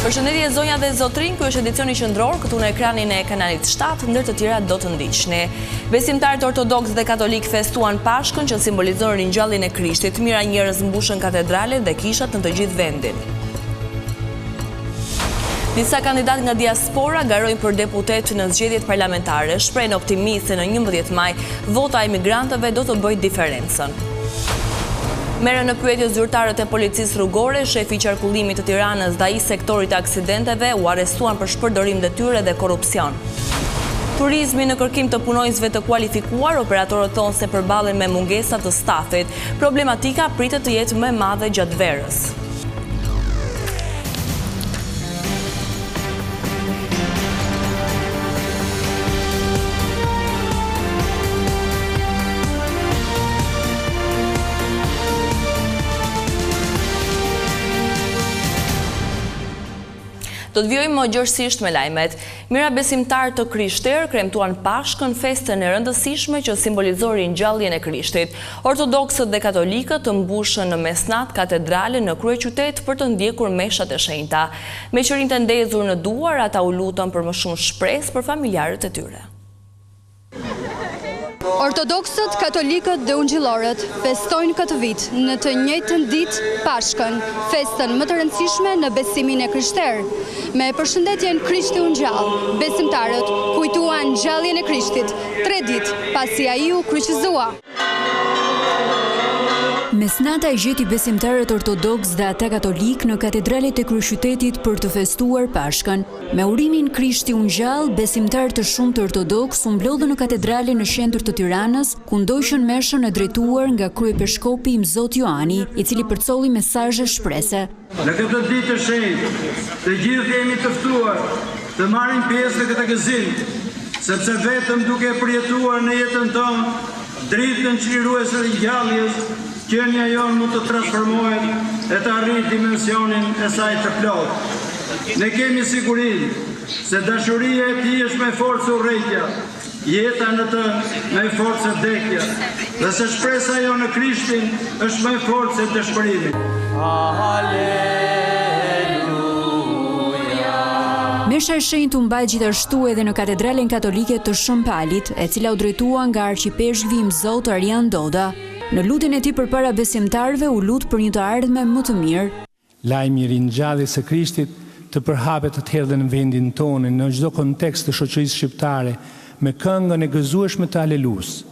Përshëndetje zonja dhe zotrinj, ky është edicioni qendror këtu në ekranin e kanalit 7, ndër të tjera do të ndiqni. Besimtarët ortodoks dhe katolik festuan Pashkën që simbolizon ringjalljen e Krishtit. Mijëra njerëz mbushën katedralet dhe kishat në të gjithë vendin. Disa kandidat nga diaspora garojnë për deputet në zgjedhjet parlamentare, shprehen optimist se në 11 maj vota e emigrantëve do të bëjë diferencën. Merren në pyetje zyrtarët e policisë rrugore, shefi i qarkullimit të Tiranës dhe ai sektorit të aksidenteve u arrestuan për shpërdorim detyre dhe korrupsion. Turizmi në kërkim të punonjësve të kualifikuar, operatorët thonë se përballen me mungesa të stafit. Problematika pritet të jetë më e madhe gjatë verës. Do të vjojmë më gjërësisht me lajmet. Mijëra besimtarë të Krishterë kremtuan Pashkën, festën e rëndësishme që simbolizon ringjalljen e Krishtit. Ortodoksët dhe katolikët të mbushën në mesnat katedrale në kryeqytet për të ndjekur meshat e shenjta. Me qërinë të ndezur në duar, ata u lutën për më shumë shpresë për familjarët e tyre. Ortodoksët, katolikët dhe ungjillorët festojnë këtë vit në të njëjtën ditë Pashkën, festën më të rëndësishme në besimin e krishterë. Me përshëndetjen Krishti u ngjall, besimtarët kujtuan ngjalljen e Krishtit 3 ditë pasi ai u kryqëzua. Mesnata e gjeti besimtarët ortodoks dhe ata katolik në katedralet e kryeqytetit për të festuar Pashkën. Me urimin Krishti u ngjall, besimtarë të shumtë ortodoks u mblodhën në katedralen në qendër të Tiranës, ku ndoqën meshën e drejtuar nga kryepiskopi i Zot Joani, i cili përcolli mesazhe shprese. Në këtë ditë të shenjtë, të gjithë jemi të ftuar të marrim pjesë në këtë gëzim, sepse vetëm duke përjetuar në jetën tonë dritën çliruese të ngjalljes, qenia jonë mund të transformohet e të arrijë dimensionin e saj të plotë. Ne kemi sigurinë se dashuria e tij është me forcë urrejtja, jeta në të me forcë vdekja, dhe se shpresa jonë në Krishtin është me forcë dëshpërimit. Mesha e shenjtë u mbajt gjithashtu edhe në katedralen katolike të Shëmpalit, e cila u drejtua nga arqipeshkvi i Zot Arian Doda. Në lutjen e tij përpara besimtarëve u lut për një të ardhme më të mirë. Lajmi i ringjalljes së Krishtit të përhapet të therë në vendin tonë, në çdo kontekst të shoqërisë shqiptare, me këngën e gëzueshme të Alelus.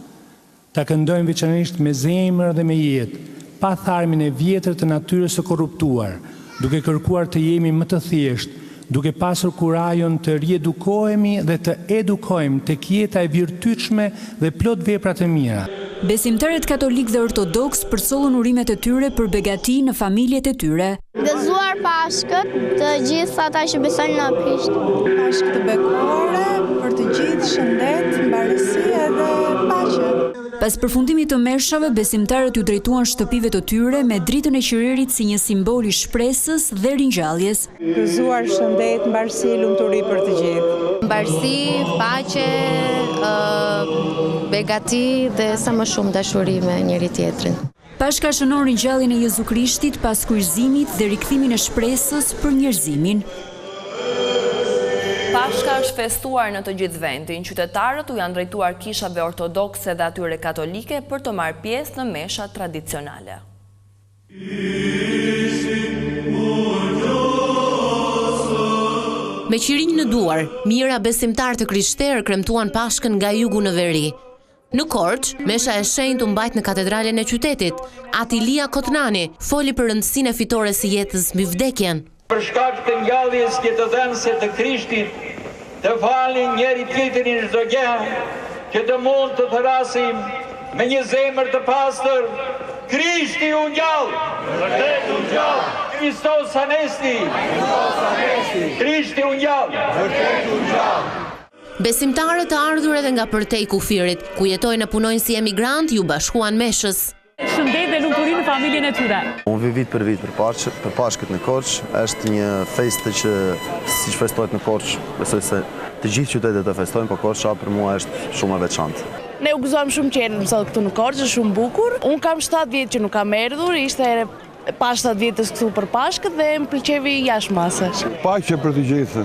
Ta këndojmë veçanërisht me zemër dhe me jetë, pa tharmin e vjetër të natyrës së korruptuar, duke kërkuar të jemi më të thjeshtë, duke pasur kurajon të riedukohemi dhe të edukojmë tek jeta e virtytshme dhe plot vepra të mira. Besimtarët katolik dhe ortodoks përcollën urimet e tyre për begati në familjet e tyre. Gëzuar Pashkët të gjithë ata që besojnë në Krisht. Pashkë të bekore për të gjithë, shëndet, mbarësi edhe paqe. Pas përfundimit të meshave, besimtarët u drejtuan shtëpive të tyre me dritën e qererit si një simbol i shpresës dhe ringjalljes. Gëzuar, shëndet, mbarësi, lumturi për të gjithë. Mbarësi, paqe, begati dhe sa më shumë dashuri me njëri tjetrin. Pashka shënon ringjalljen e Jezu Krishtit pas kryqëzimit dhe rikthimin e shpresës për njerëzimin. Pashka është festuar në të gjithë vendin. Qytetarët u janë drejtuar kishave ortodokse dhe atyre katolike për të marrë pjesë në mesha tradicionale. Me qirinj në duar, mijëra besimtarë të Krishterë kremtuan Pashkën nga jugu në veri. Në Korç, mesha e shenjtë u mbajt në katedralen e qytetit. Atilia Kotnani foli për rëndësinë e fitores së jetës mbi vdekjen. Për shkak të ngjalljes jetëdhënëse të Krishtit, të falin njëri tjetrin çdo gjë, që të mund të thrasim me një zemër të pastër, Krishti u ngjall. Vërtet u ngjall. Kristos anesti. Krishti u ngjall. Vërtet u ngjall. Besimtarët të ardhur edhe nga përtej kufirit, ku jetojnë e punojnë si emigrant, ju bashkuan meshës. Shëndet dhe lumturi në familjen e tyre. Unë vi vit për Pashkët në Korç, është një festë që siç festohet në Korç, besoj se të gjithë qytetet e festojnë, por Korça për mua është shumë e veçantë. Ne u gëzuam shumë qenë sot këtu në Korç, është shumë bukur. Unë kam 7 vjet që nuk kam erdhur, ishte pashtat vjetës këtu për Pashkët dhe më pëlqevi jashtë masës. Paqe për të gjithë.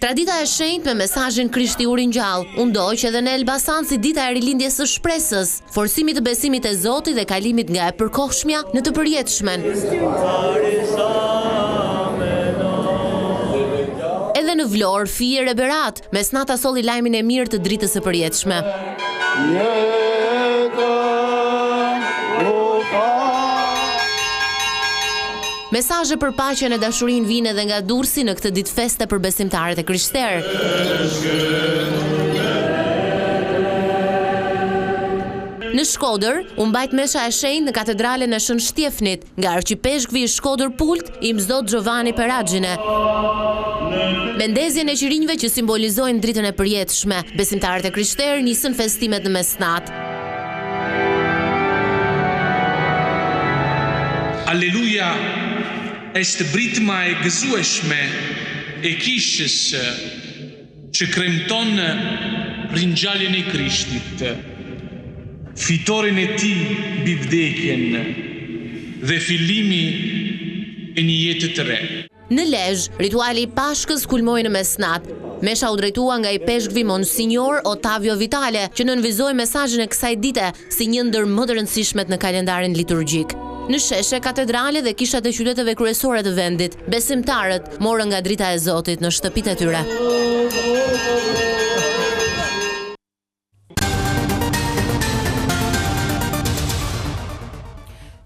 Tradita e shenjtë me mesazhin Krishti u ringjall, u ndoq edhe në Elbasan si dita e rilindjes së shpresës, forcimit të besimit te Zoti dhe kalimit nga e përkohshmja në të përjetshmen. Edhe në Vlorë, Fier e Berat, mesnata solli lajmin e mirë të dritës së përjetshme. Mesazhe për paqen e dashurinë vijnë edhe nga Durrësi në këtë ditë feste për besimtarët e krishterë. Në Shkodër, u mbajt mesha e shenjtë në katedralen e Shën Shtjefnit, nga arqipeshkvi i Shkodër Pult, Imzdot Giovanni Peragjine. Me ndezjen e qirinjve që simbolizojnë dritën e përjetshme, besimtarët e krishterë nisën festimet në mesnatë. Alleluja është britma e gëzueshme e kishës që kremton ringjalljen e Krishtit, fitoren e tij mbi vdekjen dhe fillimi e një jete të re. Në Lezhë, rituali i Pashkës kulmoi në mesnatë. Mesha u drejtua nga i peshkvi Monsignor Ottavio Vitale, që nënvizoi mesazhin e kësaj dite si një ndër më të rëndësishmet në kalendarin liturgjik. Në sheshe, katedrale dhe kishat e qyteteve kryesore të vendit, besimtarët morën nga drita e Zotit në shtëpitë e tyre.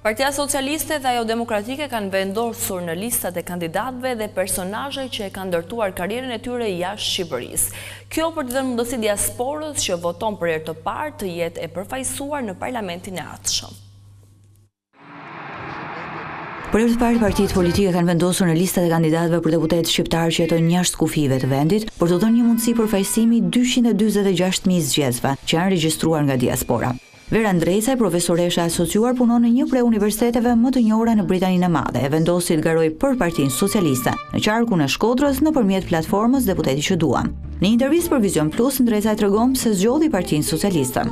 Partia Socialiste dhe ajo Demokratike kanë vendosur në listat e kandidatëve dhe personazhe që e kanë ndërtuar karrierën e tyre jashtë Shqipërisë. Kjo për të dhënë mundësi diasporës që voton për herë të parë të jetë e përfaqësuar në parlamentin e ardhshëm. Për herë të parë, partitë politike kanë vendosur në listat e kandidatëve për deputet shqiptar që jetojnë jashtë kufive të vendit, për të dhënë një mundësi përfaqësimi 246.000 zgjedhësve që janë regjistruar nga diaspora. Vera Ndrejca, profesoresha asociuar, punon në një prej universiteteve më të njohura në Britaninë e Madhe, e vendosi të garojë për Partinë Socialiste në qarkun e Shkodrës nëpërmjet platformës Deputeti që dua. Në një intervistë për Vision Plus, Ndrejca tregon se zgjodhi Partinë Socialiste.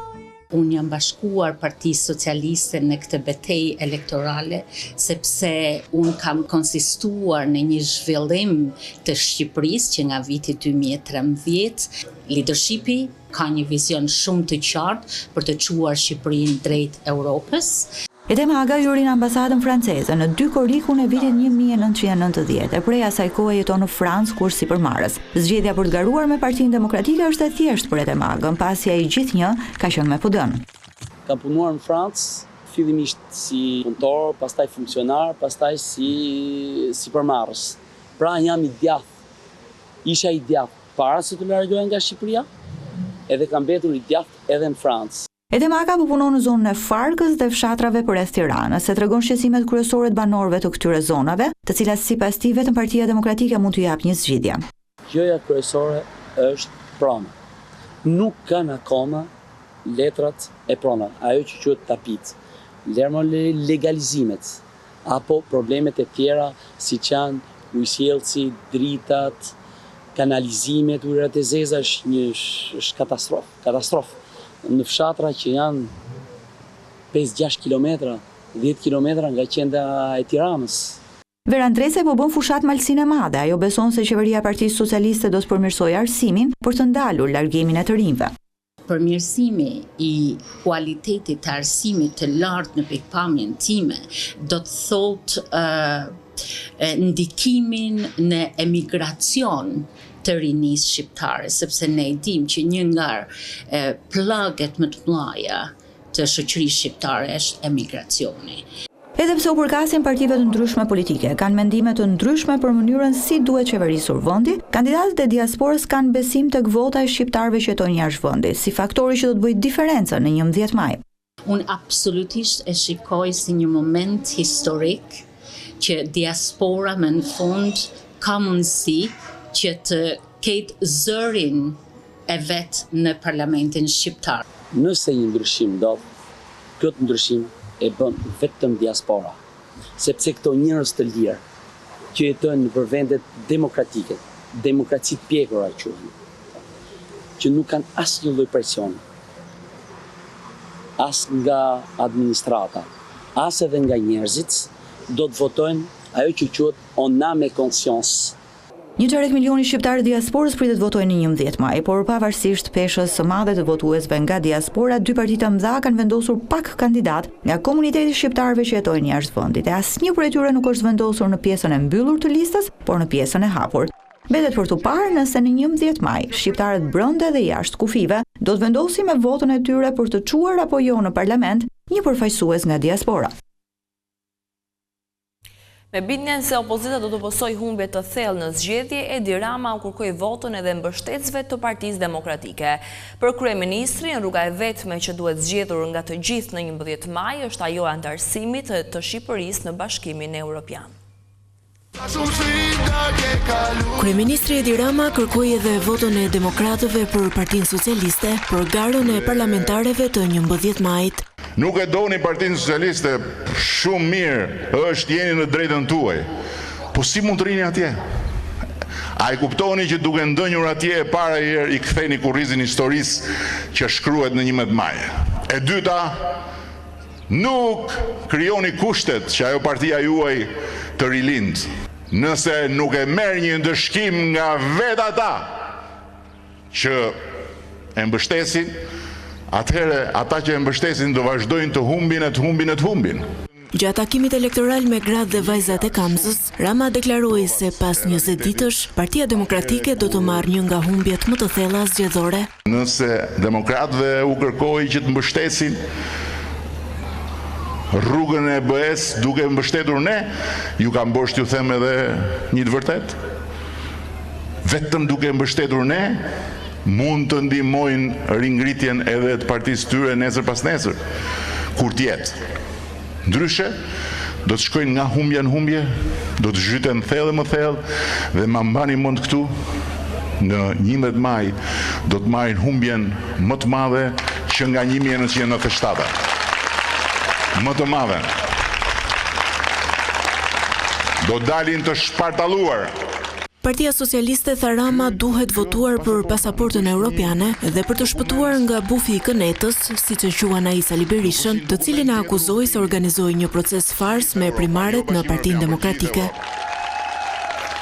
Unë jam bashkuar Partisë Socialiste në këtë betejë elektorale, sepse unë kam konsistuar në një zhvillim të Shqipërisë që nga viti 2013, leadershipi ka një vizion shumë të qartë për të çuar Shqipërinë drejt Europës. Edema Aga hyri në ambasadën franceze në 2 korrikun e vitit 1990 e prej asaj kohe jeton në Francë kur sipërmarrës. Zgjedhja për të garuar me Partinë Demokratike është e thjeshtë për Edema Agën, pasi ai gjithnjë ka qenë me PD-n. Kam punuar në Francë, fillimisht si punëtor, pastaj funksionar, pastaj si sipërmarrës. Pra jam i djathtë. Isha i djathtë para se të largohem nga Shqipëria, edhe kam mbetur i djathtë edhe në Francë. Edema Aga po punon në zonën e Farkës dhe fshatrave përreth Tiranës, se tregon shqetësimet kryesore të banorëve të këtyre zonave, të cilat sipas tij vetëm Partia Demokratike mund t'u japë një zgjidhje. Gjëja kryesore është prona. Nuk kanë akoma letrat e prona, ajo që quhet tapit. Lërmo legalizimet apo problemet e tjera siç janë ujësjellsi, dritat, kanalizimet, ujërat e zeza është katastrofë. Në fshatra që janë 5-6 km, 10 km nga qendra e Tiranës. Vera Ndrejca po bën fushat malsinë e madhe. Ajo beson se qeveria e Partisë Socialiste do të përmirësojë arsimin për të ndalur largimin e të rinjve. Përmirësimi i kualitetit të arsimit të lartë në pikpamjen time do të thotë ndikimin në emigracion të rinisë shqiptare, sepse ne e dim që një nga plaget më të mëdha të shoqërisë shqiptare është emigracioni. Edhe pse u përkasin partive të ndryshme politike, kanë mendime të ndryshme për mënyrën si duhet qeverisur vendi, kandidatët e diasporës kanë besim tek vota e shqiptarëve që jetojnë jashtë vendit, si faktori që do të bëjë diferencën në 11 maj. Unë absolutisht e shikoj si një moment historik që diaspora më në fund ka mundësi që të ketë zërin e vetë në parlamentin shqiptar. Nëse një ndryshim ndodh, këtë ndryshim e bën vetëm diaspora, sepse këto njerëz të lirë që jetojnë në vendet demokratike, demokraci të pjekura quhen, që nuk kanë asnjë lloj presioni, as nga administrata, as edhe nga njerëzit, do të votojnë ajo që quhet en âme et conscience. 1,3 milioni shqiptarë diasporës pritet votojnë në 11 maj, por pavarësisht peshës së madhe të votuesve nga diaspora, dy parti të mëdha kanë vendosur pak kandidat nga komuniteti shqiptarëve që jetojnë jashtë vendit. E asnjë prej tyre nuk është vendosur në pjesën e mbyllur të listës, por në pjesën e hapur. Mbetet për tu parë nëse në 11 maj shqiptarët brenda dhe jashtë kufive do të vendosin me votën e tyre për të çuar apo jo në parlament një përfaqësues nga diaspora. Me bindjen se opozita do të pësoj humbje të thellë në zgjedhje, Edi Rama u kërkoi votën edhe mbështetësve të Partisë Demokratike. Për kryeministrin, rruga e vetme që duhet zgjedhur nga të gjithë në 11 maj është ajo e antarësimit të Shqipërisë në Bashkimin Evropian. Kryeministri Edi Rama kërkoi edhe votën e demokratëve për Partinë Socialiste për garën e parlamentarëve të 11 majit. Nuk e doni Partinë Socialiste, shumë mirë është jeni në drejtën tuaj. Po si mund të rini atje? A i kuptoni që duke ndënjur atje e para herë i ktheni kurrizin historisë që shkruhet në 11 maj. E dyta, nuk krijoni kushtet që ajo partia juaj të rilind. Nëse nuk e merr një ndëshkim nga vetë ata që e mbështesin, atëherë ata që e mbështesin do vazhdojnë të humbin. Gjatë takimit elektoral me gratë dhe vajzat e Kamzës, Rama deklaroi se pas 20 ditësh, Partia Demokratike do të marrë një nga humbjet më të thella zgjedhore. Nëse demokratëve u kërkoi që të mbështesin rrugën e BE-s duke mbështetur ne, ju kam bosh t'ju them edhe një të vërtet. Vetëm duke mbështetur ne, mund të ndihmojnë ringritjen edhe të partisë tyre nesër pas nesër, kur t'jetë. Ndryshe, do të shkojnë nga humbja në humbje, do të zhyten thellë më thellë, dhe ma mbani mend këtu, në 11 maj do të marrin humbjen më të madhe që nga 1997. Më të madhe. Do dalin të shpartalluar. Partia Socialiste tha Rama duhet votuar për pasaportën europiane dhe për të shpëtuar nga bufi i kënetës, siç e quan ai Sali Berishën, të cilin e akuzoi se organizoi një proces fars me primaret në Partinë Demokratike.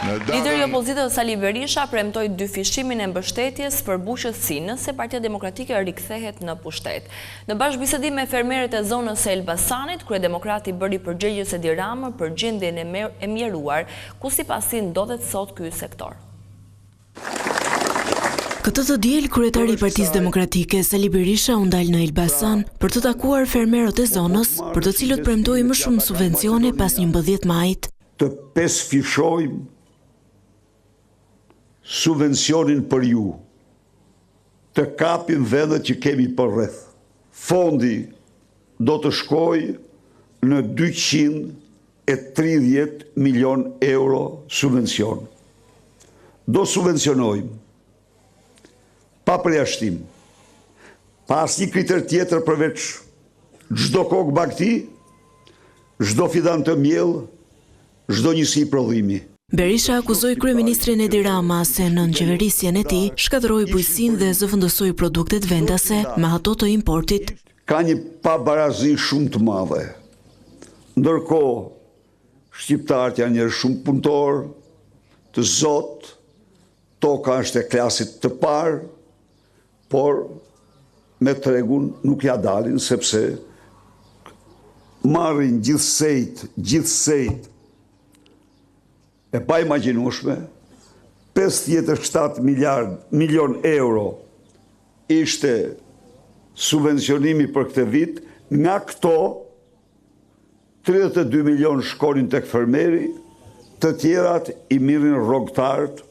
Lideri i opozitës Sali Berisha premtoi dyfishimin e mbështetjes për bushësi nëse Partia Demokratike rikthehet në pushtet. Në bashkëbisedim me fermerët e zonës së Elbasanit, kryedemokrati bëri përgjegjës Edi Rama për gjendjen e mjeruar, ku sipas tij ndodhet sot ky sektor. Këtë të diel, kryetari i Partisë Demokratike Sali Berisha u ndal në Elbasan për të takuar fermerët e zonës, për të cilët premtoi më shumë subvencione pas 11 majit. Të pesfishojmë subvencionin për ju, të kapim vendet që kemi për rreth. Fondi do të shkojë në 230 milion euro subvencion. Do subvencionojmë pa përjashtim, pa asnjë kriter tjetër përveç çdo kokë bagti, çdo fidan të miell, çdo njësi prodhimi. Berisha akuzoi kryeministrin Edi Rama se në qeverisjen e tij shkatërroi bujqësinë dhe zëvendësoi produktet vendase me ato të importit. Ka një pabarazi shumë të madhe. Ndërkohë, shqiptarët janë njerëz shumë punëtor, të zot, toka është e klasit të parë, por me tregun nuk ja dalin sepse marrin gjithsejt e pa imagjinueshme, 57 milion euro ishte subvencionimi për këtë vit, nga këto 32 milion shkonin tek fermeri, të tjerat i mirrin rrogtarët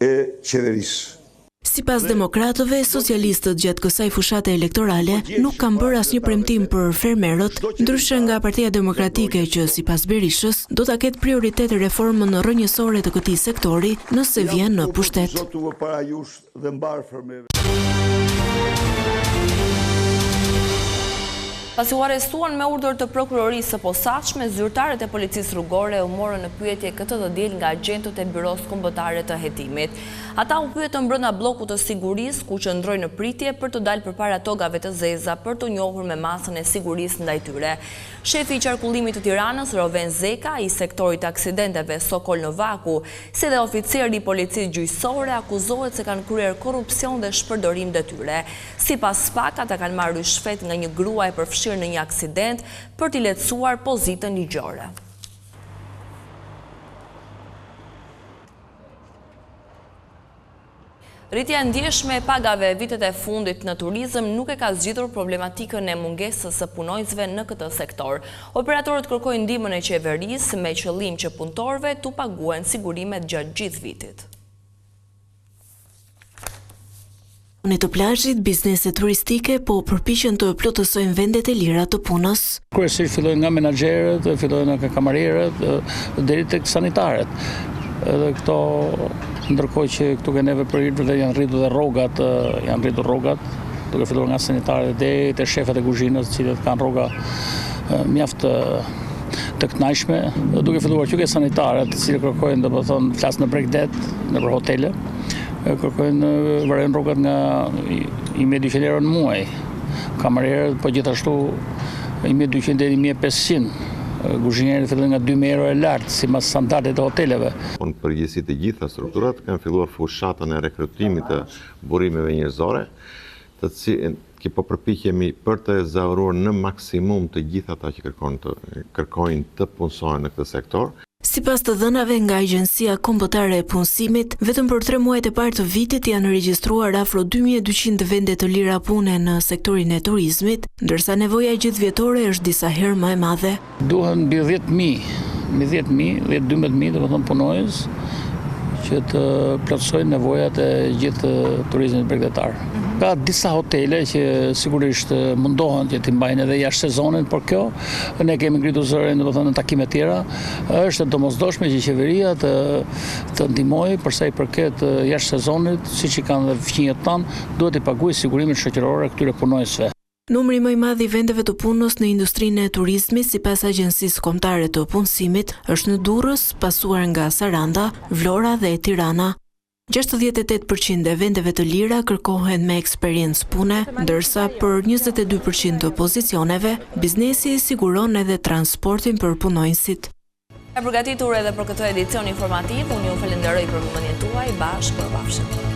e qeverisë. Sipas demokratëve, socialistët gjatë kësaj fushate elektorale nuk kanë bërë asnjë premtim për fermerët, ndryshe nga Partia Demokratike që sipas Berishës do ta ketë prioritet reformën rrënjësore të këtij sektori nëse vjen në pushtet. Pasi u arrestuan me urdhër të prokurorisë së posaçme, zyrtarët e policisë rrugore u morën në pyetje këtë të diel nga agentët e Byros Kombëtare të Hetimit. Ata u pyetën brenda bllokut të sigurisë ku qëndrojnë në pritje për të dalë përpara togave të zeza për të njohur me masën e sigurisë ndaj tyre. Shefi i qarkullimit të Tiranës, Roven Zeka, i sektorit të aksidenteve Sokol Novaku, si dhe oficeri i policisë gjyqësore akuzohet se kanë kryer korrupsion dhe shpërdorim detyre. Sipas FAK, ata kanë marrë shfet nga një grua e përfshirë në një aksident për t'i lehtësuar pozitën ligjore. Rritja ndjeshme e pagave vitet e fundit në turizëm nuk e ka zgjidhur problematikën e mungesës së punojësve në këtë sektor. Operatorët kërkojnë ndihmën e qeverisë me qëllim që punëtorëve t'u paguhen sigurimet gjatë gjithë vitit. Në të plazhit, bizneset turistike po përpiqen të plotësojnë vendet e lira të punës. Kryesisht fillojnë nga menaxherët, fillojnë nga kamarierët, deri tek sanitarët. Edhe këto, ndërkohë që këtu ke neve për hir janë rritur rrogat, duke filluar nga sanitarët deri te shefat e kuzhinës, të cilët kanë rroga mjaft të kënaqshme, duke filluar që ke sanitarët, të cilët kërkojnë, domethënë, flas në bregdet, nëpër hotele. Kërkojnë varojnë rrogat nga 1.200 euro në muaj. Kamarierët po gjithashtu 1.200 deri 1.500. Kuzhinierët fillojnë nga 2.000 euro e lartë, sipas standardet e hoteleve. Në përgjithësi të gjitha strukturat kanë filluar fushatën e rekrutimit të burimeve njerëzore, të cilët po përpiqemi për të zauruar në maksimum të gjithë ata që kërkojnë të punësojnë në këtë sektor. Sipas të dhënave nga Agjencia Kombëtare e Punësimit, vetëm për 3 muajt e parë të vitit janë regjistruar afro 2200 vende të lira pune në sektorin e turizmit, ndërsa nevoja gjithëvjetore është disa herë më e madhe. Duhen mbi 10.000, 12.000 domethënë punojës që të plotësojnë nevojat e gjithë turizmit bregdetar. Ka disa hotele që sigurisht mundohen që t'i mbajnë edhe jashtë sezonit, por kjo ne kemi ngritur zërin, domethënë në takime tjera, është domosdoshme që qeveria të ndihmojë për sa i përket jashtë sezonit, siç i kanë dhe fqinjet tanë, duhet i paguajë sigurimin shoqëror këtyre punojësve. Numri më i madh i vendeve të punës në industrinë e turizmit sipas Agjencisë Kombëtare të Punësimit është në Durrës, pasuar nga Saranda, Vlora dhe Tirana. 68% e vendeve të lira kërkohen me eksperiencë pune, ndërsa për 22% të pozicioneve, biznesi siguron edhe transportin për punonjësit. E përgatitur edhe për këtë edicion informativ, unë ju falenderoj për vëmendjen tuaj, bashkë përpafshim.